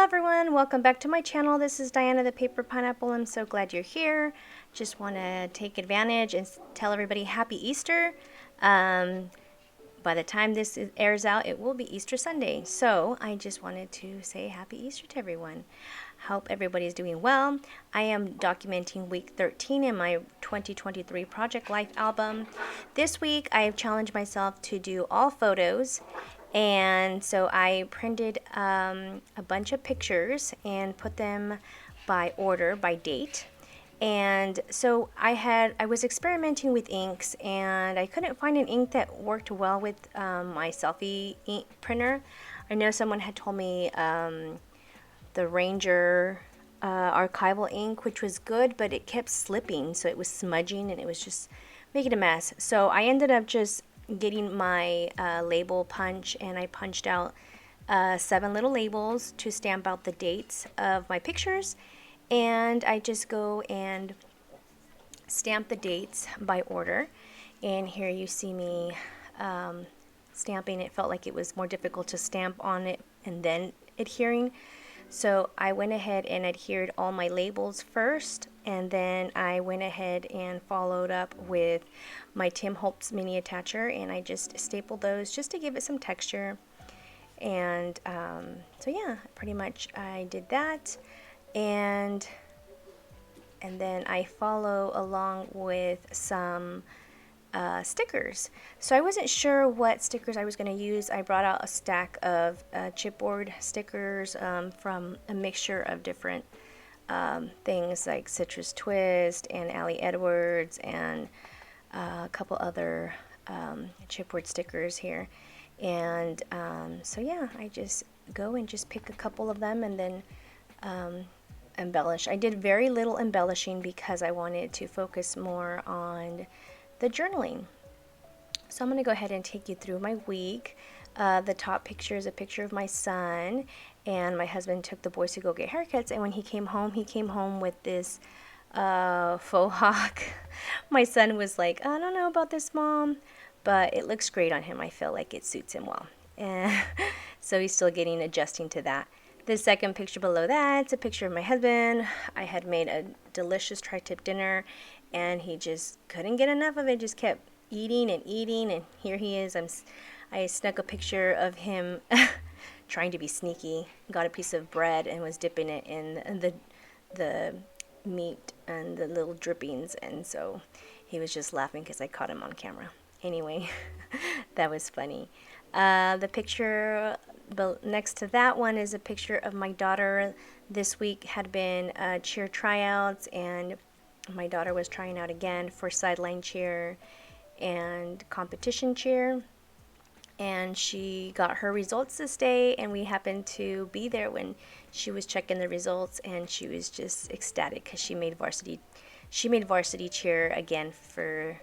everyone, welcome back to my channel. This is Diana the Paper Pineapple. I'm so glad you're here. Just want to take advantage and tell everybody happy Easter. By the time this airs out, it will be Easter Sunday. So I just wanted to say happy Easter to everyone. Hope everybody's doing well. I am documenting week 13 in my 2023 Project Life album. This week I have challenged myself to do all photos. And so I printed a bunch of pictures and put them by order, by date. And so I was experimenting with inks, and I couldn't find an ink that worked well with my selfie ink printer. I know someone had told me the Ranger archival ink, which was good, but it kept slipping, so it was smudging and it was just making a mess. So I ended up just getting my label punch, and I punched out 7 little labels to stamp out the dates of my pictures, and I just go and stamp the dates by order. And here you see me stamping. It felt like it was more difficult to stamp on it and then adhering. So I went ahead and adhered all my labels first, and then I went ahead and followed up with my Tim Holtz mini attacher, and I just stapled those just to give it some texture. And so yeah, pretty much I did that, and then I follow along with some stickers. So I wasn't sure what stickers I was going to use. I brought out a stack of chipboard stickers from a mixture of different things like Citrus Twist and Allie Edwards and a couple other chipboard stickers here. And so yeah, I just go and just pick a couple of them and then embellish. I did very little embellishing because I wanted to focus more on the journaling. So I'm going to go ahead and take you through my week. The top picture is a picture of my son, and my husband took the boys to go get haircuts, and when he came home with this faux hawk. My son was like, I don't know about this, Mom, but it looks great on him. I feel like it suits him well. And so he's still adjusting to that. The second picture below that, it's a picture of my husband. I had made a delicious tri-tip dinner, and he just couldn't get enough of it, just kept eating, and here he is. I snuck a picture of him trying to be sneaky, got a piece of bread and was dipping it in the meat and the little drippings, and so he was just laughing because I caught him on camera. Anyway, that was funny. The picture next to that one is a picture of my daughter. This week had been cheer tryouts, and my daughter was trying out again for sideline cheer and competition cheer, and she got her results this day, and we happened to be there when she was checking the results, and she was just ecstatic because she made varsity cheer again for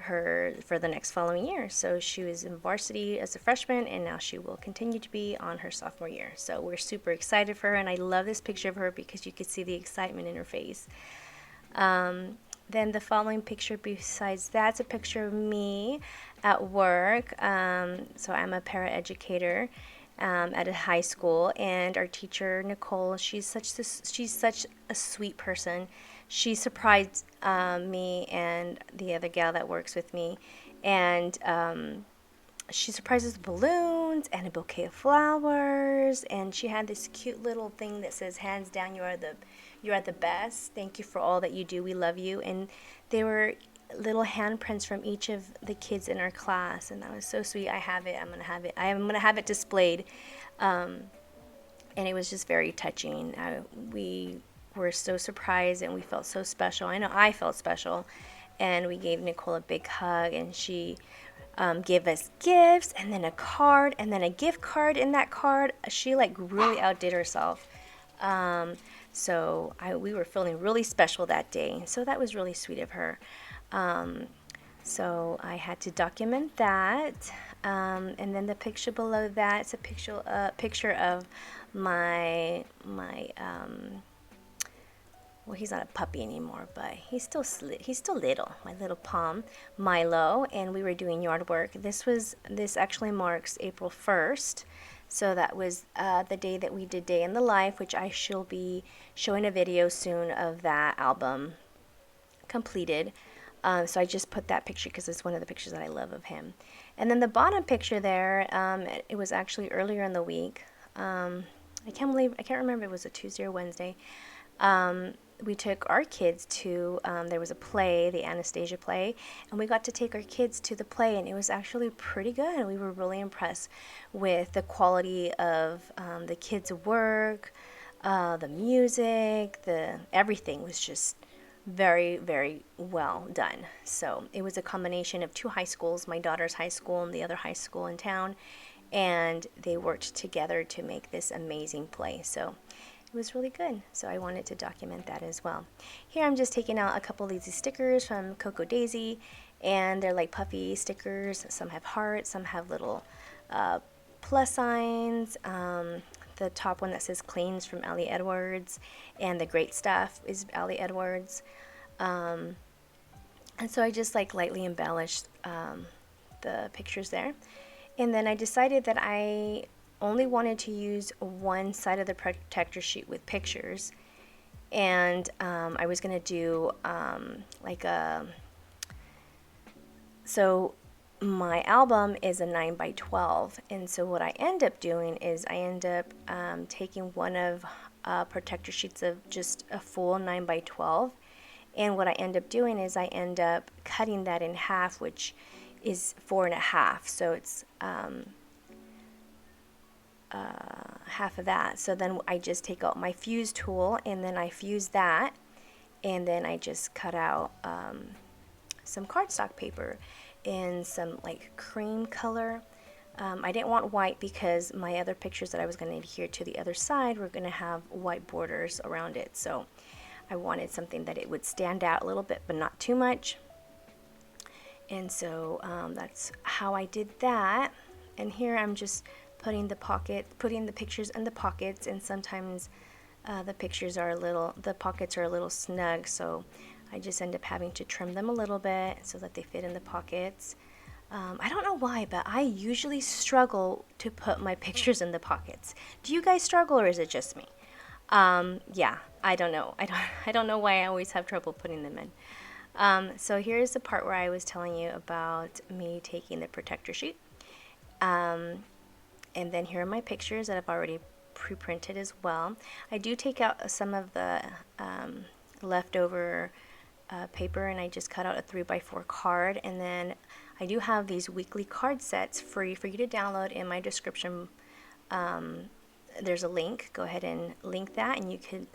the next following year. So she was in varsity as a freshman, and now she will continue to be on her sophomore year. So we're super excited for her, and I love this picture of her because you could see the excitement in her face. Then the following picture besides that's a picture of me at work. So I'm a paraeducator at a high school, and our teacher Nicole, she's such a sweet person. She surprised me and the other gal that works with me, and she surprised us with balloons and a bouquet of flowers, and she had this cute little thing that says, "Hands down, you are the best. Thank you for all that you do. We love you." And they were little handprints from each of the kids in our class, and that was so sweet. I have it. I'm gonna have it displayed, and it was just very touching. We were so surprised, and we felt so special. I know I felt special, and we gave Nicole a big hug, and she gave us gifts, and then a card, and then a gift card in that card. She really outdid herself. So we were feeling really special that day. So that was really sweet of her. So I had to document that. And then the picture below that, it's a picture of my well, he's not a puppy anymore, but he's still little. My little Pom, Milo, and we were doing yard work. This actually marks April 1st. So that was the day that we did Day in the Life, which I shall be showing a video soon of that album completed. So I just put that picture because it's one of the pictures that I love of him. And then the bottom picture there, it was actually earlier in the week. I can't remember if it was a Tuesday or Wednesday. We took our kids to, there was a play, the Anastasia play, and we got to take our kids to the play, and it was actually pretty good. We were really impressed with the quality of the kids' work, the music, everything was just very, very well done. So it was a combination of two high schools, my daughter's high school and the other high school in town, and they worked together to make this amazing play. So it was really good. So I wanted to document that as well. Here I'm just taking out a couple of these stickers from Coco Daisy, and they're like puffy stickers. Some have hearts, some have little plus signs. The top one that says Cleans from Allie Edwards, and the Great Stuff is Allie Edwards. And so I just like lightly embellished the pictures there. And then I decided that I only wanted to use one side of the protector sheet with pictures. And I was going to do so my album is a 9x12, and so what I end up doing is I end up taking one of protector sheets of just a full 9x12, and what I end up doing is I end up cutting that in half, which is 4.5, so it's half of that. So then I just take out my fuse tool, and then I fuse that, and then I just cut out some cardstock paper in some like cream color. I didn't want white because my other pictures that I was going to adhere to the other side were going to have white borders around it. So I wanted something that it would stand out a little bit, but not too much. And so that's how I did that. And here I'm just putting the pictures in the pockets, and sometimes the pockets are a little snug, so I just end up having to trim them a little bit so that they fit in the pockets. I don't know why, but I usually struggle to put my pictures in the pockets. Do you guys struggle, or is it just me? Yeah, I don't know. I don't know why I always have trouble putting them in. So here's the part where I was telling you about me taking the protector sheet. And then here are my pictures that I've already pre-printed as well. I do take out some of the leftover paper, and I just cut out a 3x4 card, and then I do have these weekly card sets free for you to download in my description. There's a link. Go ahead and link that, and you can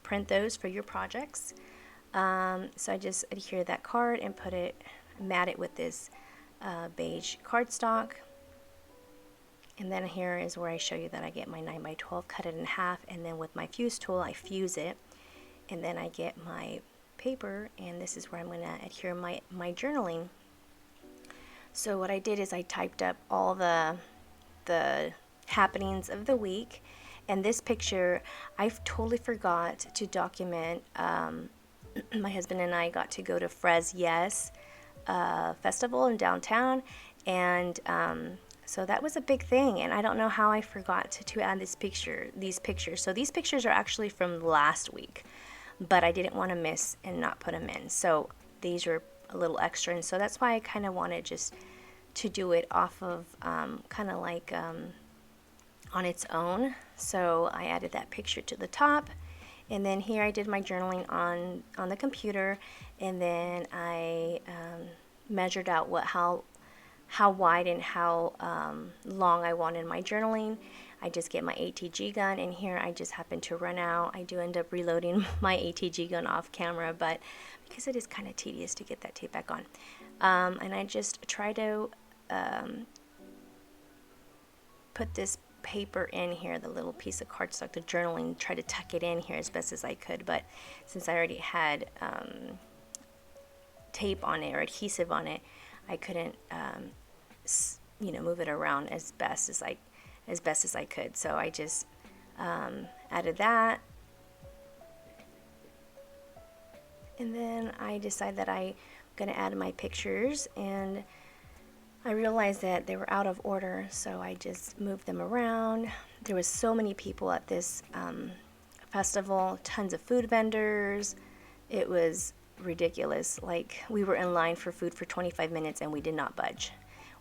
print those for your projects. So I just adhere that card and mat it with this beige cardstock. And then here is where I show you that I get my 9x12, cut it in half, and then with my fuse tool I fuse it, and then I get my paper, and this is where I'm going to adhere my journaling. So what I did is I typed up all the happenings of the week, and this picture I totally forgot to document. My husband and I got to go to Frez Yes festival in downtown, and so that was a big thing, and I don't know how I forgot to add these pictures. So these pictures are actually from last week, but I didn't want to miss and not put them in. So these are a little extra, and so that's why I kind of wanted just to do it off of kind of like on its own. So I added that picture to the top, and then here I did my journaling on the computer, and then I measured out how wide and how long I wanted my journaling. I just get my ATG gun, and here I just happen to run out. I do end up reloading my ATG gun off camera, but because it is kind of tedious to get that tape back on. And I just try to put this paper in here, the little piece of cardstock, the journaling, try to tuck it in here as best as I could, but since I already had tape on it or adhesive on it, I couldn't move it around as best as I could. So I just added that, and then I decided that I'm going to add my pictures, and I realized that they were out of order, so I just moved them around. There was so many people at this festival, tons of food vendors. It was ridiculous. Like, we were in line for food for 25 minutes and we did not budge.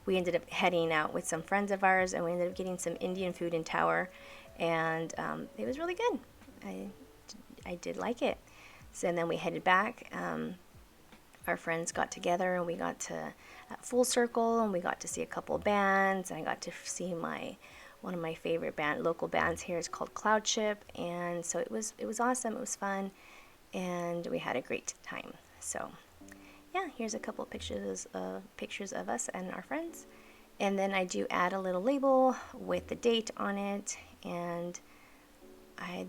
We ended up heading out with some friends of ours and we ended up getting some Indian food in Tower, and it was really good. I did like it. So and then we headed back. Our friends got together and we got to Full Circle, and we got to see a couple of bands, and I got to see one of my favorite local bands here is called Cloud Chip, and so it was awesome. It was fun, and we had a great time. So yeah, here's a couple of pictures of us and our friends, and then I do add a little label with the date on it, and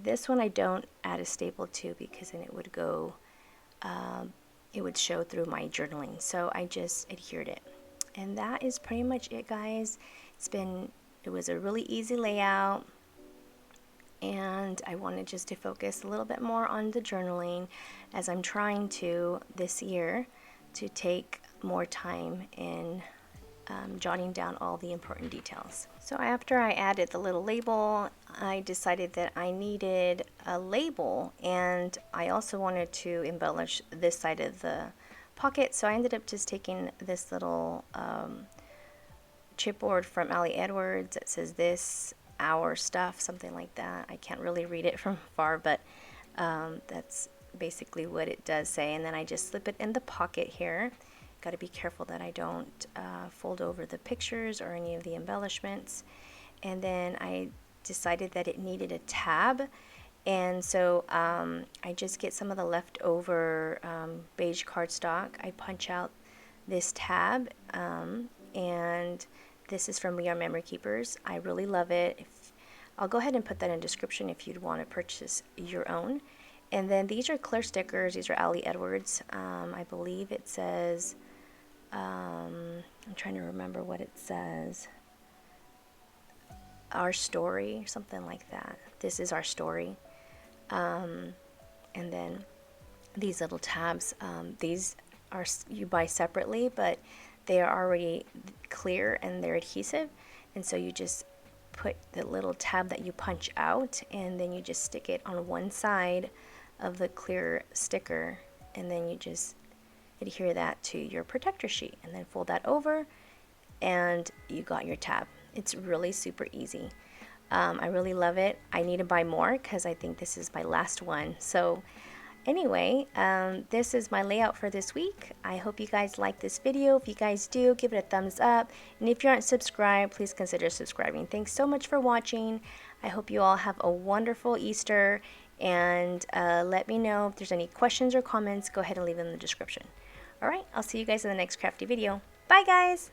this one I don't add a staple to because then it would go it would show through my journaling, so I just adhered it. And that is pretty much it, guys. It was a really easy layout, and I wanted just to focus a little bit more on the journaling, as I'm trying to this year to take more time in jotting down all the important details. So after I added the little label, I decided that I needed a label, and I also wanted to embellish this side of the pocket, so I ended up just taking this little chipboard from Ali Edwards that says "This Our Stuff," something like that. I can't really read it from far, but that's basically what it does say. And then I just slip it in the pocket here. Got to be careful that I don't fold over the pictures or any of the embellishments. And then I decided that it needed a tab, and so I just get some of the leftover beige cardstock. I punch out this tab, and this is from We Are Memory Keepers. I really love it. I'll go ahead and put that in the description if you'd want to purchase your own. And then these are clear stickers. These are Ali Edwards. I believe it says, I'm trying to remember what it says. Our Story, or something like that. This is our story. And then these little tabs, these are you buy separately, but they are already clear and they're adhesive, and so you just put the little tab that you punch out, and then you just stick it on one side of the clear sticker, and then you just adhere that to your protector sheet, and then fold that over, and you got your tab. It's really super easy. I really love it. I need to buy more because I think this is my last one. So anyway, this is my layout for this week. I hope you guys like this video. If you guys do, give it a thumbs up. And if you aren't subscribed, please consider subscribing. Thanks so much for watching. I hope you all have a wonderful Easter. And let me know if there's any questions or comments. Go ahead and leave them in the description. Alright, I'll see you guys in the next crafty video. Bye, guys!